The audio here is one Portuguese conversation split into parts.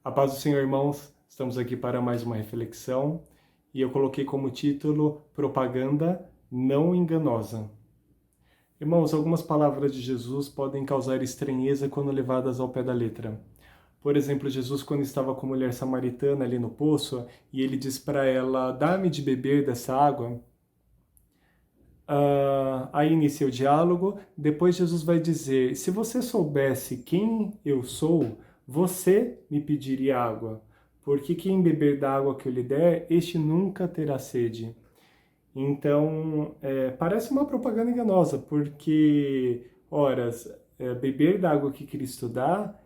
A paz do Senhor, irmãos, estamos aqui para mais uma reflexão e eu coloquei como título Propaganda Não Enganosa. Irmãos, algumas palavras de Jesus podem causar estranheza quando levadas ao pé da letra. Por exemplo, Jesus, quando estava com a mulher samaritana ali no poço e ele diz para ela: "Dá-me de beber dessa água." Aí inicia o diálogo. Depois Jesus vai dizer: se você soubesse quem eu sou, você me pediria água, porque quem beber da água que eu lhe der, este nunca terá sede. Então, parece uma propaganda enganosa, porque, ora, beber da água que Cristo dá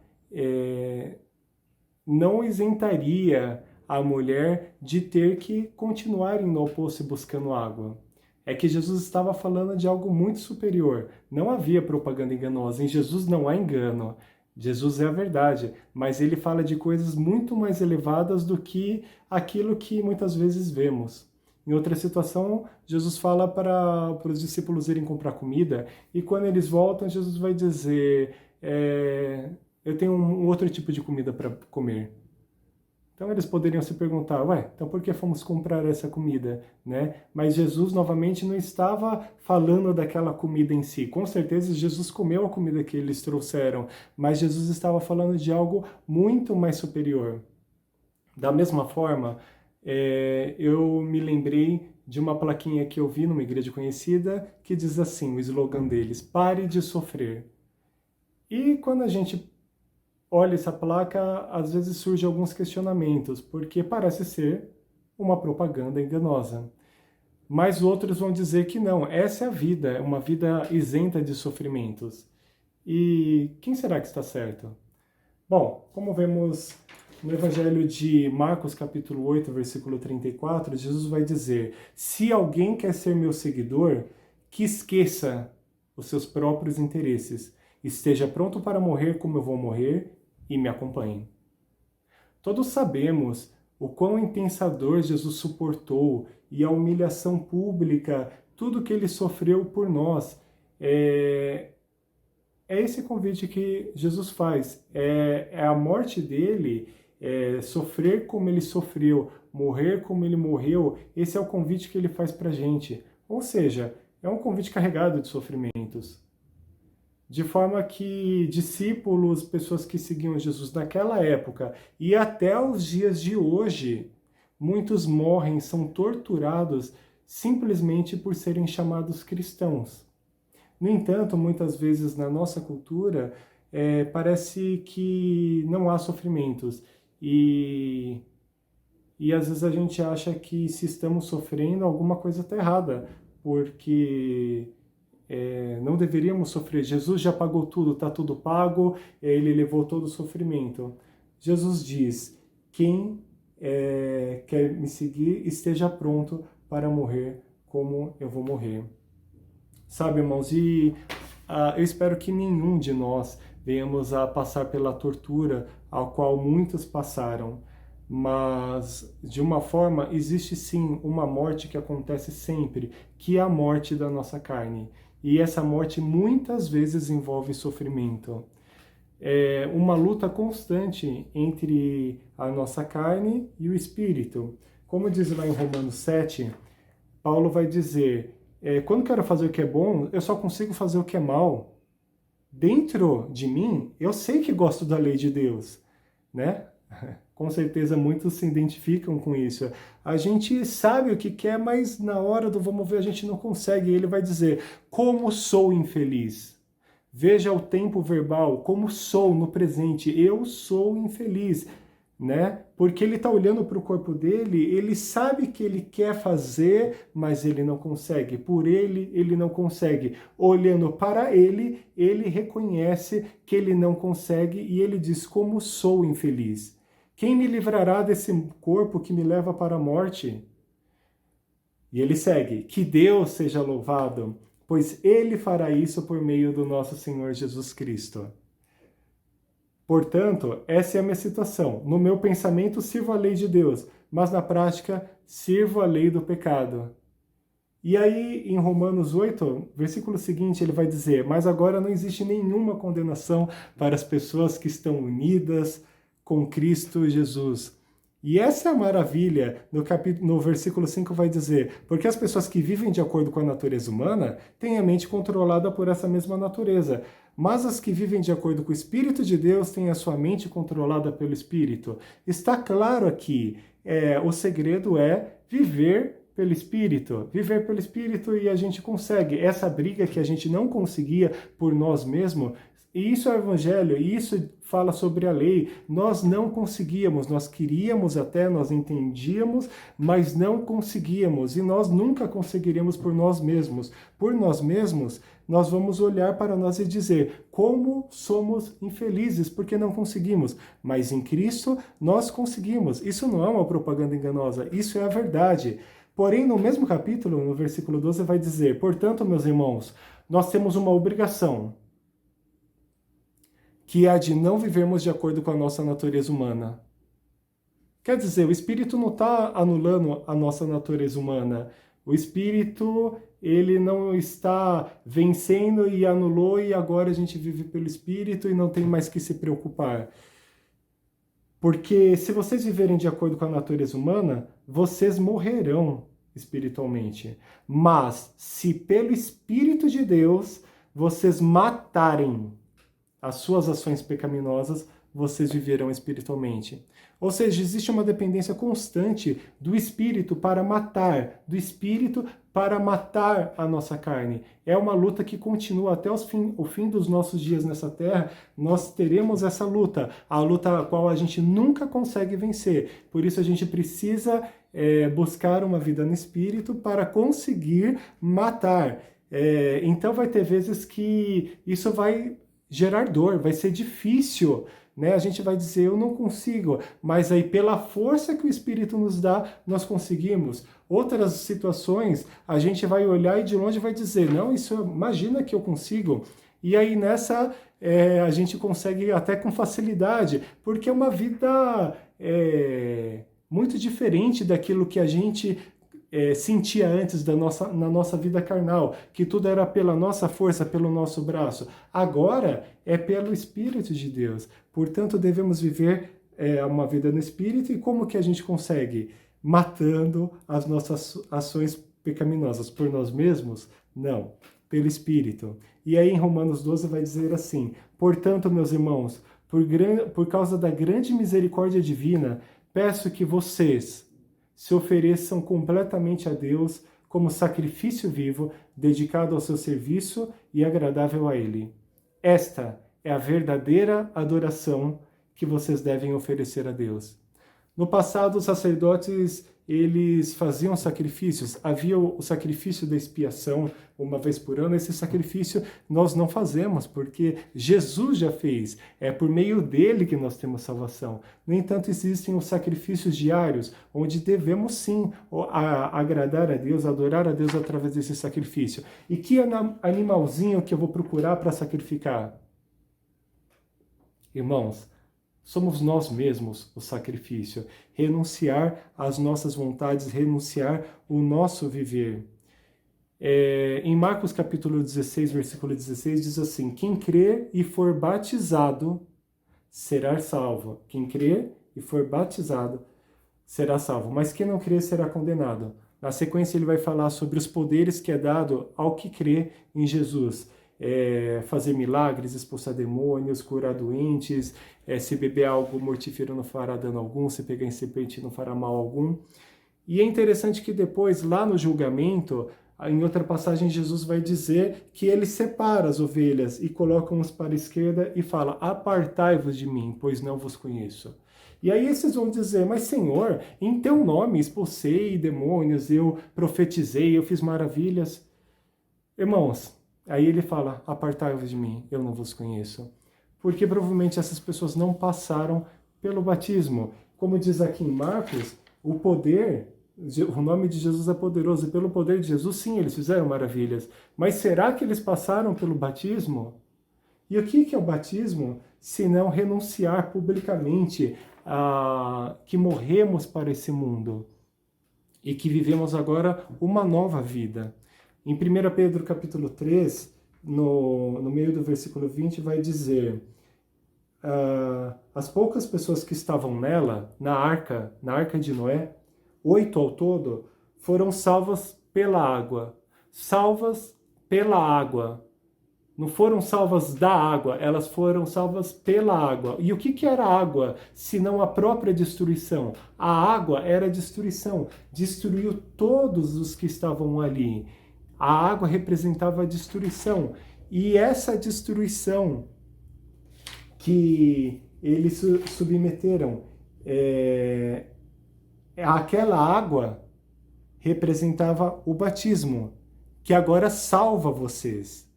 não isentaria a mulher de ter que continuar indo ao poço e buscando água. É que Jesus estava falando de algo muito superior. Não havia propaganda enganosa. Em Jesus não há engano. Jesus é a verdade, mas ele fala de coisas muito mais elevadas do que aquilo que muitas vezes vemos. Em outra situação, Jesus fala para os discípulos irem comprar comida, e quando eles voltam, Jesus vai dizer: eu tenho um outro tipo de comida para comer. Então eles poderiam se perguntar: ué, então por que fomos comprar essa comida, né? Mas Jesus novamente não estava falando daquela comida em si. Com certeza Jesus comeu a comida que eles trouxeram, mas Jesus estava falando de algo muito mais superior. Da mesma forma, eu me lembrei de uma plaquinha que eu vi numa igreja conhecida que diz assim, o slogan deles: pare de sofrer. E quando a gente olha essa placa, às vezes surgem alguns questionamentos, porque parece ser uma propaganda enganosa. Mas outros vão dizer que não, essa é a vida, é uma vida isenta de sofrimentos. E quem será que está certo? Bom, como vemos no Evangelho de Marcos, capítulo 8, versículo 34, Jesus vai dizer: se alguém quer ser meu seguidor, que esqueça os seus próprios interesses, esteja pronto para morrer como eu vou morrer e me acompanhe. Todos sabemos o quão intensa dor Jesus suportou e a humilhação pública, tudo que ele sofreu por nós. É esse convite que Jesus faz. É a morte dele, sofrer como ele sofreu, morrer como ele morreu. Esse é o convite que ele faz para a gente. Ou seja, é um convite carregado de sofrimentos. De forma que discípulos, pessoas que seguiam Jesus naquela época e até os dias de hoje, muitos morrem, são torturados simplesmente por serem chamados cristãos. No entanto, muitas vezes na nossa cultura, parece que não há sofrimentos. E às vezes a gente acha que se estamos sofrendo, alguma coisa está errada, porque não deveríamos sofrer. Jesus já pagou tudo, está tudo pago, ele levou todo o sofrimento. Jesus diz: quem quer me seguir, esteja pronto para morrer como eu vou morrer. Sabe, irmãos, e eu espero que nenhum de nós venhamos a passar pela tortura a qual muitos passaram. Mas, de uma forma, existe sim uma morte que acontece sempre, que é a morte da nossa carne. E essa morte muitas vezes envolve sofrimento. É uma luta constante entre a nossa carne e o espírito. Como diz lá em Romanos 7, Paulo vai dizer: quando quero fazer o que é bom, eu só consigo fazer o que é mal. Dentro de mim, eu sei que gosto da lei de Deus, né? Com certeza muitos se identificam com isso. A gente sabe o que quer, mas na hora do vamos ver a gente não consegue. E ele vai dizer: como sou infeliz. Veja o tempo verbal, como sou no presente. Eu sou infeliz, né? Porque ele está olhando para o corpo dele, ele sabe que ele quer fazer, mas ele não consegue. Por ele não consegue. Olhando para ele reconhece que ele não consegue e ele diz: como sou infeliz. Quem me livrará desse corpo que me leva para a morte? E ele segue: que Deus seja louvado, pois ele fará isso por meio do nosso Senhor Jesus Cristo. Portanto, essa é a minha situação. No meu pensamento, sirvo a lei de Deus, mas na prática, sirvo a lei do pecado. E aí, em Romanos 8, versículo seguinte, ele vai dizer: mas agora não existe nenhuma condenação para as pessoas que estão unidas com Cristo Jesus. E essa é a maravilha, no versículo 5 vai dizer, porque as pessoas que vivem de acordo com a natureza humana têm a mente controlada por essa mesma natureza, mas as que vivem de acordo com o Espírito de Deus têm a sua mente controlada pelo Espírito. Está claro aqui, o segredo é viver pelo Espírito e a gente consegue. Essa briga que a gente não conseguia por nós mesmos, e isso é o Evangelho, e isso fala sobre a lei. Nós não conseguíamos, nós queríamos até, nós entendíamos, mas não conseguíamos, e nós nunca conseguiríamos por nós mesmos. Por nós mesmos, nós vamos olhar para nós e dizer como somos infelizes, porque não conseguimos. Mas em Cristo, nós conseguimos. Isso não é uma propaganda enganosa, isso é a verdade. Porém, no mesmo capítulo, no versículo 12, vai dizer, portanto, meus irmãos, nós temos uma obrigação, que é a de não vivermos de acordo com a nossa natureza humana. Quer dizer, o Espírito não está anulando a nossa natureza humana. O Espírito, ele não está vencendo e anulou, e agora a gente vive pelo Espírito e não tem mais que se preocupar. Porque se vocês viverem de acordo com a natureza humana, vocês morrerão espiritualmente. Mas se pelo Espírito de Deus vocês matarem as suas ações pecaminosas, vocês viverão espiritualmente. Ou seja, existe uma dependência constante do Espírito para matar, do Espírito para matar a nossa carne. É uma luta que continua até o fim dos nossos dias nessa terra. Nós teremos essa luta, a luta a qual a gente nunca consegue vencer. Por isso a gente precisa buscar uma vida no Espírito para conseguir matar. Então vai ter vezes que isso vai gerar dor, vai ser difícil, né? A gente vai dizer, eu não consigo, mas aí pela força que o Espírito nos dá, nós conseguimos. Outras situações, a gente vai olhar e de longe vai dizer, não, isso imagina que eu consigo. E aí nessa, a gente consegue até com facilidade, porque é uma vida muito diferente daquilo que a gente sentia antes na nossa vida carnal, que tudo era pela nossa força, pelo nosso braço. Agora é pelo Espírito de Deus. Portanto, devemos viver uma vida no Espírito. E como que a gente consegue? Matando as nossas ações pecaminosas por nós mesmos? Não, pelo Espírito. E aí em Romanos 12 vai dizer assim, portanto, meus irmãos, por causa da grande misericórdia divina, peço que vocês se ofereçam completamente a Deus como sacrifício vivo, dedicado ao seu serviço e agradável a Ele. Esta é a verdadeira adoração que vocês devem oferecer a Deus. No passado, os sacerdotes, eles faziam sacrifícios. Havia o sacrifício da expiação, uma vez por ano. Esse sacrifício nós não fazemos, porque Jesus já fez. É por meio dele que nós temos salvação. No entanto, existem os sacrifícios diários, onde devemos sim agradar a Deus, adorar a Deus através desse sacrifício. E que animalzinho que eu vou procurar para sacrificar? Irmãos, somos nós mesmos o sacrifício. Renunciar às nossas vontades, renunciar o nosso viver. Em Marcos capítulo 16, versículo 16, diz assim, quem crer e for batizado será salvo. Quem crer e for batizado será salvo. Mas quem não crer será condenado. Na sequência ele vai falar sobre os poderes que é dado ao que crê em Jesus. Fazer milagres, expulsar demônios, curar doentes, se beber algo mortífero não fará dano algum, se pegar em serpente não fará mal algum. E é interessante que depois, lá no julgamento, em outra passagem, Jesus vai dizer que ele separa as ovelhas e coloca uns para a esquerda e fala, apartai-vos de mim, pois não vos conheço. E aí esses vão dizer, mas Senhor, em teu nome expulsei demônios, eu profetizei, eu fiz maravilhas. Irmãos, aí ele fala, apartai-vos de mim, eu não vos conheço. Porque provavelmente essas pessoas não passaram pelo batismo. Como diz aqui em Marcos, o nome de Jesus é poderoso, e pelo poder de Jesus, sim, eles fizeram maravilhas. Mas será que eles passaram pelo batismo? E o que é o batismo? Se não renunciar publicamente que morremos para esse mundo e que vivemos agora uma nova vida. Em 1 Pedro capítulo 3, no meio do versículo 20, vai dizer, as poucas pessoas que estavam nela, na arca de Noé, 8 ao todo, foram salvas pela água. Salvas pela água. Não foram salvas da água, elas foram salvas pela água. E o que era água, senão a própria destruição? A água era destruição, destruiu todos os que estavam ali. A água representava a destruição. E essa destruição que eles submeteram, aquela água representava o batismo, que agora salva vocês.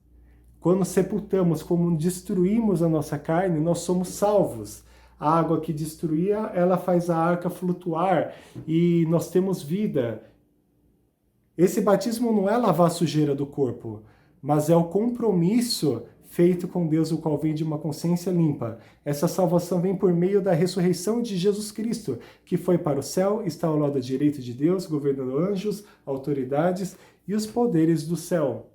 Quando sepultamos, como destruímos a nossa carne, nós somos salvos. A água que destruía, ela faz a arca flutuar e nós temos vida. Esse batismo não é lavar a sujeira do corpo, mas é o compromisso feito com Deus, o qual vem de uma consciência limpa. Essa salvação vem por meio da ressurreição de Jesus Cristo, que foi para o céu, está ao lado direito de Deus, governando anjos, autoridades e os poderes do céu.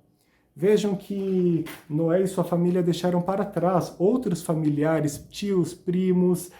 Vejam que Noé e sua família deixaram para trás outros familiares, tios, primos,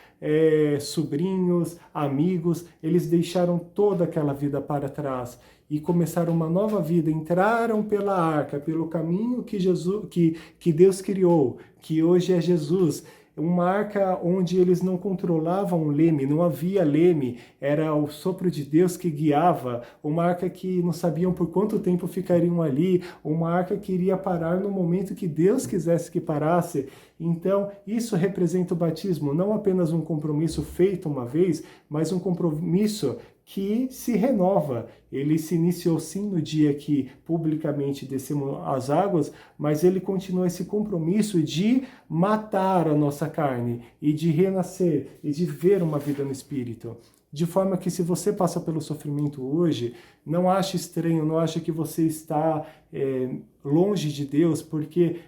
sobrinhos, amigos. Eles deixaram toda aquela vida para trás e começaram uma nova vida. Entraram pela arca, pelo caminho que Deus criou, que hoje é Jesus. Uma arca onde eles não controlavam o leme, não havia leme, era o sopro de Deus que guiava. Uma arca que não sabiam por quanto tempo ficariam ali, uma arca que iria parar no momento que Deus quisesse que parasse. Então, isso representa o batismo, não apenas um compromisso feito uma vez, mas um compromisso que se renova. Ele se iniciou sim no dia que publicamente descemos as águas, mas ele continua esse compromisso de matar a nossa carne e de renascer e de ver uma vida no Espírito. De forma que se você passa pelo sofrimento hoje, não ache estranho, não ache que você está longe de Deus, porque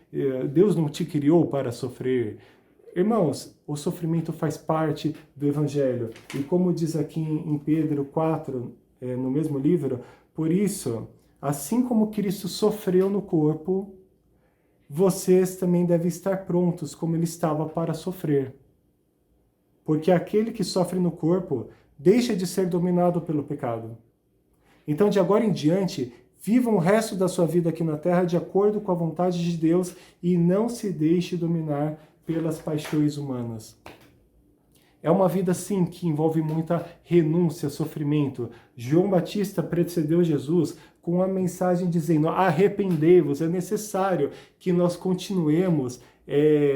Deus não te criou para sofrer. Irmãos, o sofrimento faz parte do Evangelho. E como diz aqui em Pedro 4, no mesmo livro, por isso, assim como Cristo sofreu no corpo, vocês também devem estar prontos como ele estava para sofrer. Porque aquele que sofre no corpo deixa de ser dominado pelo pecado. Então, de agora em diante, vivam o resto da sua vida aqui na terra de acordo com a vontade de Deus e não se deixe dominar pelas paixões humanas. É uma vida, sim, que envolve muita renúncia, sofrimento. João Batista precedeu Jesus com a mensagem dizendo: arrependei-vos. É necessário que nós continuemos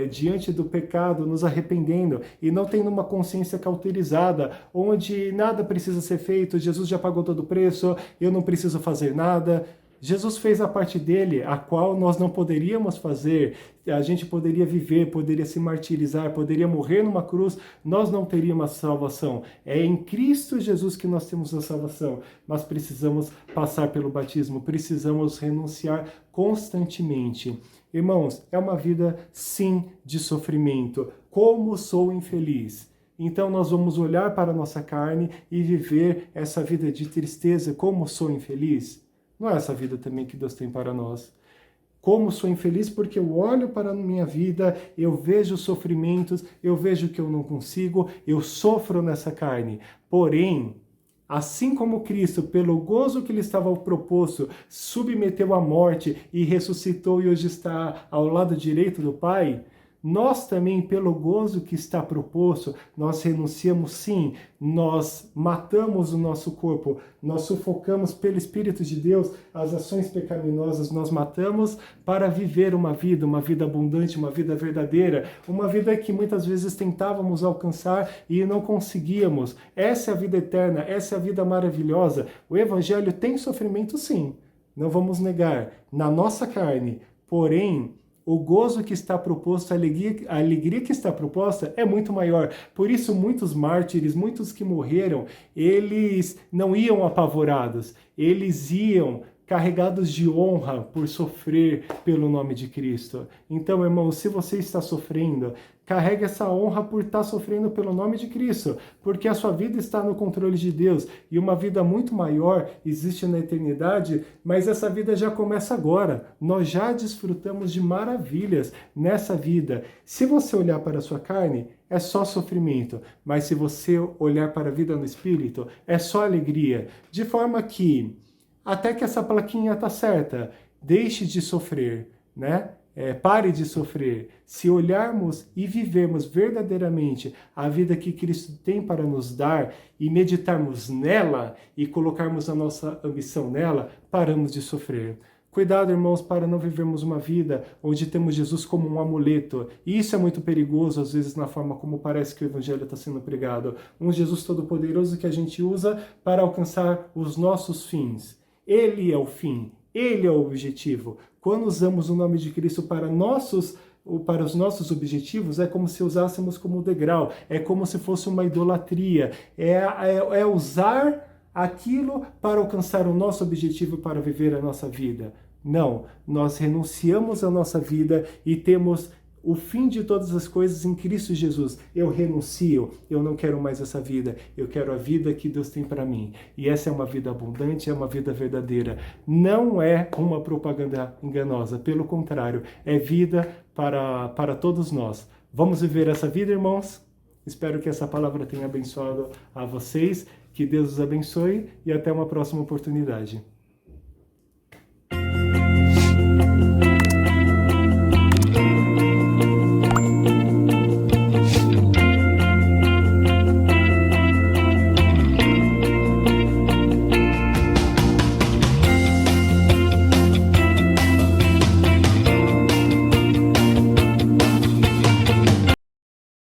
diante do pecado, nos arrependendo e não tendo uma consciência cauterizada, onde nada precisa ser feito, Jesus já pagou todo o preço, eu não preciso fazer nada. Jesus fez a parte dele, a qual nós não poderíamos fazer. A gente poderia viver, poderia se martirizar, poderia morrer numa cruz, nós não teríamos salvação. É em Cristo Jesus que nós temos a salvação, mas precisamos passar pelo batismo, precisamos renunciar constantemente. Irmãos, é uma vida, sim, de sofrimento. Como sou infeliz! Então nós vamos olhar para a nossa carne e viver essa vida de tristeza. Como sou infeliz! Não é essa vida também que Deus tem para nós. Como sou infeliz porque eu olho para a minha vida, eu vejo sofrimentos, eu vejo que eu não consigo, eu sofro nessa carne. Porém, assim como Cristo, pelo gozo que lhe estava proposto, submeteu à morte e ressuscitou e hoje está ao lado direito do Pai, nós também, pelo gozo que está proposto, nós renunciamos sim, nós matamos o nosso corpo, nós sufocamos pelo Espírito de Deus as ações pecaminosas, nós matamos para viver uma vida abundante, uma vida verdadeira, uma vida que muitas vezes tentávamos alcançar e não conseguíamos. Essa é a vida eterna, essa é a vida maravilhosa. O Evangelho tem sofrimento sim, não vamos negar, na nossa carne, porém, o gozo que está proposto, a alegria que está proposta é muito maior. Por isso, muitos mártires, muitos que morreram, eles não iam apavorados, eles iam carregados de honra por sofrer pelo nome de Cristo. Então, irmão, se você está sofrendo, carregue essa honra por estar sofrendo pelo nome de Cristo, porque a sua vida está no controle de Deus e uma vida muito maior existe na eternidade, mas essa vida já começa agora. Nós já desfrutamos de maravilhas nessa vida. Se você olhar para a sua carne, é só sofrimento, mas se você olhar para a vida no Espírito, é só alegria, de forma que até que essa plaquinha está certa, deixe de sofrer, né? Pare de sofrer. Se olharmos e vivermos verdadeiramente a vida que Cristo tem para nos dar e meditarmos nela e colocarmos a nossa ambição nela, paramos de sofrer. Cuidado, irmãos, para não vivermos uma vida onde temos Jesus como um amuleto. E isso é muito perigoso, às vezes, na forma como parece que o Evangelho está sendo pregado. Um Jesus todo-poderoso que a gente usa para alcançar os nossos fins. Ele é o fim, Ele é o objetivo. Quando usamos o nome de Cristo para os nossos objetivos, é como se usássemos como degrau, é como se fosse uma idolatria, é usar aquilo para alcançar o nosso objetivo, para viver a nossa vida. Não, nós renunciamos à nossa vida e temos o fim de todas as coisas em Cristo Jesus. Eu renuncio, eu não quero mais essa vida, eu quero a vida que Deus tem para mim. E essa é uma vida abundante, é uma vida verdadeira. Não é uma propaganda enganosa, pelo contrário, é vida para todos nós. Vamos viver essa vida, irmãos? Espero que essa palavra tenha abençoado a vocês, que Deus os abençoe e até uma próxima oportunidade.